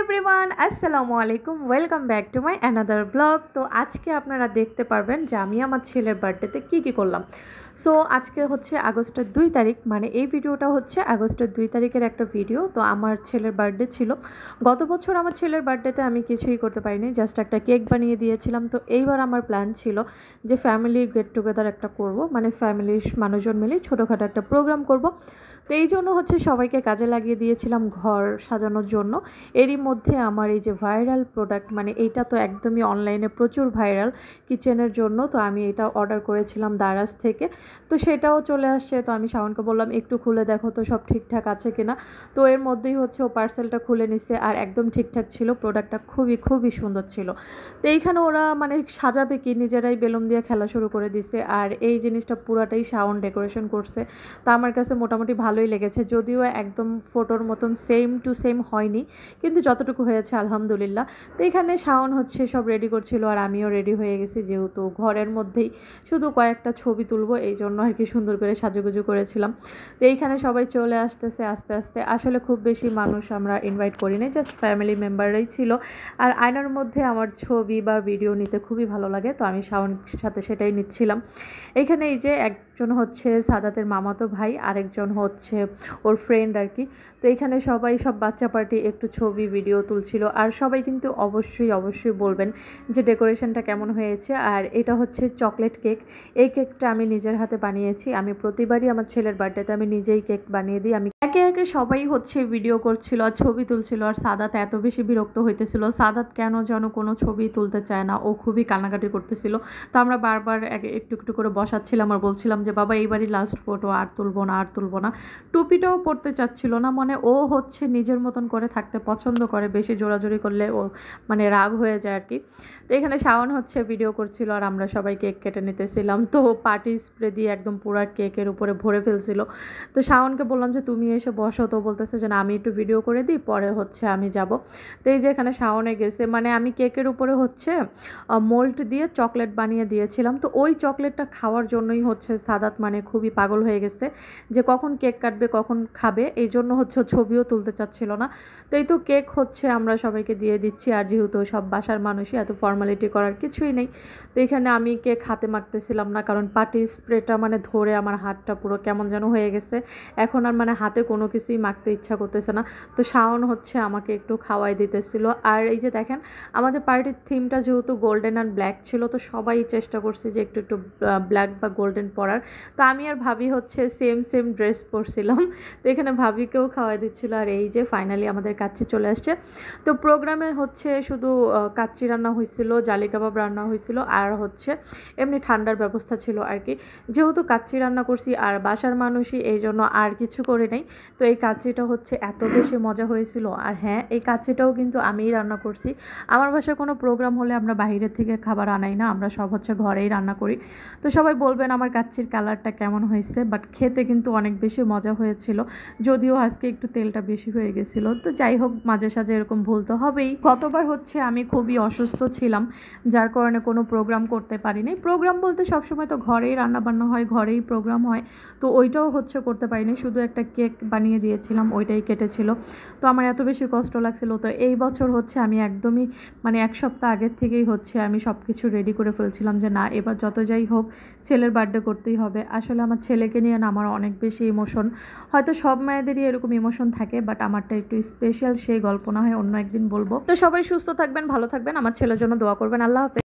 Everyone, আসসালামু আলাইকুম। Welcome back to my another blog. তো আজকে আপনারা দেখতে পারবেন যে আমি আমার ছেলের বার্থডেতে কী করলাম। সো আজকে হচ্ছে আগস্টের 2 তারিখ, মানে এই ভিডিওটা হচ্ছে আগস্টের 2 তারিখের একটা ভিডিও। তো আমার ছেলের বার্থডে ছিল। গত বছর আমার ছেলের বার্থডেতে আমি কিছুই করতে পারিনি, জাস্ট একটা কেক বানিয়ে দিয়েছিলাম। তো এইবার আমার প্ল্যান ছিল যে ফ্যামিলি গেট টুগেদার একটা করব, মানে ফ্যামিলির মানুষজন মিলে ছোটোখাটো একটা প্রোগ্রাম করব। তো এই জন্য হচ্ছে সবাইকে কাজে লাগিয়ে দিয়েছিলাম ঘর সাজানোর জন্য। এরই মধ্যে আমার এই যে ভাইরাল প্রোডাক্ট, মানে এইটা তো একদমই অনলাইনে প্রচুর ভাইরাল কিচেনের জন্য। তো আমি এটা অর্ডার করেছিলাম দারাজ থেকে, তো সেটাও চলে আসছে। তো আমি শাওনকে বললাম একটু খুলে দেখো তো সব ঠিকঠাক আছে কিনা। তো এর মধ্যেই হচ্ছে ও পার্সেলটা খুলে নিচ্ছে, আর একদম ঠিকঠাক ছিল। প্রোডাক্টটা খুবই খুবই সুন্দর ছিল। তো এইখানে ওরা মানে সাজাবে কি, নিজেরাই বেলুন দিয়ে খেলা শুরু করে দিছে। আর এই জিনিসটা পুরাটাই শাওন ডেকোরেশন করছে। তো আমার কাছে মোটামুটি ভালোই লেগেছে, যদিও একদম ফটোর মতন সেম টু সেম হয়নি, কিন্তু যতটুকু হয়েছে আলহামদুলিল্লাহ। তো এখানে শাওন হচ্ছে সব রেডি করছিল, আর আমিও রেডি হয়ে গেছি, যেহেতু ঘরের মধ্যেই শুধু কয়েকটা ছবি তুলবো এই জন্য আর কি সুন্দর করে সাজুগুজু করেছিলাম। তো এইখানে সবাই চলে আসতেছে আস্তে আস্তে। আসলে খুব বেশি মানুষ আমরা ইনভাইট করিনি, জাস্ট ফ্যামিলি মেম্বাররাই ছিল। আর আয়নার মধ্যে আমার ছবি বা ভিডিও নিতে খুবই ভালো লাগে, তো আমি শাওনের সাথে সেটাই নিচ্ছিলাম। এখানে এই যে একজন হচ্ছে সাদাতের মামাতো ভাই, আরেকজন হচ্ছে ওর ফ্রেন্ড আর কি। তো এখানে সবাই সব বাচ্চা পার্টি একটু ছবি ভিডিও তুলছিল। আর সবাই কিন্তু অবশ্যই অবশ্যই বলবেন যে ডেকোরেশনটা কেমন হয়েছে। আর এটা হচ্ছে চকলেট কেক। এই কেকটা আমি নিজের হাতে বানিয়েছি। আমি প্রতিবারই আমার ছেলের বার্থডেতে আমি নিজেই কেক বানিয়ে দিই। আমি একে একে সবাই হচ্ছে ভিডিও করছিল আর ছবি তুলছিল, আর সাদাত এত বেশি বিরক্ত হইতেছিল। সাদাত কেন যেন কোনো ছবি তুলতে চায় না, ও খুবই কান্নাকাটি করতেছিল। তো আমরা বারবার একটু একটু করে বসাচ্ছিলাম আর বলছিলাম যে বাবা এইবারই লাস্ট ফটো, আর তুলবো না আর তুলবো না। টুপিটাও পরতে চাচ্ছিল না, মানে ও হচ্ছে নিজের মতন করে থাকতে পছন্দ করে, বেশি জোরাজোরি করলে ও মানে রাগ হয়ে যায় আর কি। তো এখানে শাওন হচ্ছে ভিডিও করছিল, আর আমরা সবাই কেক কেটে নিতেছিলাম। তো পার্টি স্প্রে দিয়ে একদম পুরা কেকের উপরে ভরে ফেলছিল। তো শাওনকে বললাম যে তুমি এসে বসো, তো বলতেছে যে না আমি একটু ভিডিও করে দিই, পরে হচ্ছে আমি যাব। তো এই যে এখানে শাওনে গেছে, মানে আমি কেকের উপরে হচ্ছে মোল্ড দিয়ে চকলেট বানিয়ে দিয়েছিলাম। তো ওই চকলেটটা খাওয়ার জন্যই হচ্ছে সাদাত মানে খুবই পাগল হয়ে গেছে, যে কখন কেক কাটবে কখন খাবে, এই জন্য হচ্ছে ছবিও তুলতে চাচ্ছিল না। তো এই তো কেক হচ্ছে আমরা সবাইকে দিয়ে দিচ্ছি, আর যেহেতু সব বাসার মানুষই, এত ফর্মালিটি করার কিছুই নেই। তো এখানে আমি কেক হাতে মাখতেছিলাম না, কারণ পার্টি স্প্রেটা মানে ধরে আমার হাতটা পুরো কেমন যেন হয়ে গেছে। এখন আর মানে হাতে কোনো কিছুই মাখতে ইচ্ছা করতেছে না। তো শাওন হচ্ছে আমাকে একটু খাওয়াই দিতেছিল। আর এই যে দেখেন আমাদের পার্টির থিমটা যেহেতু গোল্ডেন আর ব্ল্যাক ছিল, তো সবাই চেষ্টা করছে যে একটু একটু ব্ল্যাক বা গোল্ডেন পরার। তো আমি আর ভাবি হচ্ছে সেম সেম ড্রেস পরছিলাম। তো এখানে ভাবিকেও খাওয়াই দিচ্ছিল। আর এই যে ফাইনালি আমাদের কাচ্চি চলে আসছে। তো প্রোগ্রামে হচ্ছে শুধু কাচ্চি রান্না হয়েছিল, জালি কাবাব রান্না হয়েছিল, আর হচ্ছে এমনি ঠান্ডার ব্যবস্থা ছিল আর কি। যেহেতু কাচ্চি রান্না করছি আর বাসার মানুষই, এই জন্য আর কিছু করে নেই। তো এই কাচ্চিটা হচ্ছে এত বেশি মজা হয়েছিল। আর হ্যাঁ, এই কাচ্চিটাও কিন্তু আমিই রান্না করছি। আমার বাসায় কোনো প্রোগ্রাম হলে আমরা বাইরের থেকে খাবার আনাই না, আমরা সব হচ্ছে ঘরেই রান্না করি। তো সবাই বলবেন আমার কাচ্চির কালারটা কেমন হয়েছে, বাট খেতে কিন্তু অনেক বেশি মজা হয়েছিল, যদিও আজকে একটু তেলটা বেশি হয়ে গেছিলো। তো যাই হোক, মাঝে সাঝে এরকম ভুল তো হবেই। গতবার হচ্ছে আমি খুবই অসুস্থ ছিলাম, যার কারণে কোনো প্রোগ্রাম করতে পারিনি। প্রোগ্রাম বলতে সবসময় তো ঘরেই রান্নাবান্না হয়, ঘরেই প্রোগ্রাম হয়, তো ওইটাও হচ্ছে করতে পারিনি। শুধু একটা কেক বানিয়ে দিয়েছিলাম, ওইটাই কেটেছিল। তো আমার এত বেশি কষ্ট লাগছিল। তো এই বছর হচ্ছে আমি একদমই মানে এক সপ্তাহ আগের থেকেই হচ্ছে আমি সব কিছু রেডি করে ফেলছিলাম যে না, এবার যত যাই হোক ছেলের বার্থডে করতেই হবে। আসলে আমার ছেলেকে নিয়ে না আমার অনেক বেশি ইমোশন। হয়তো সব মায়েদেরই এরকম ইমোশন থাকে, বাট আমারটা একটু স্পেশাল, সেই গল্প না হয় অন্য একদিন বলবো। তো সবাই সুস্থ থাকবেন, ভালো থাকবেন, আমার ছেলের জন্য দোয়া করবেন। আল্লাহ হাফেজ।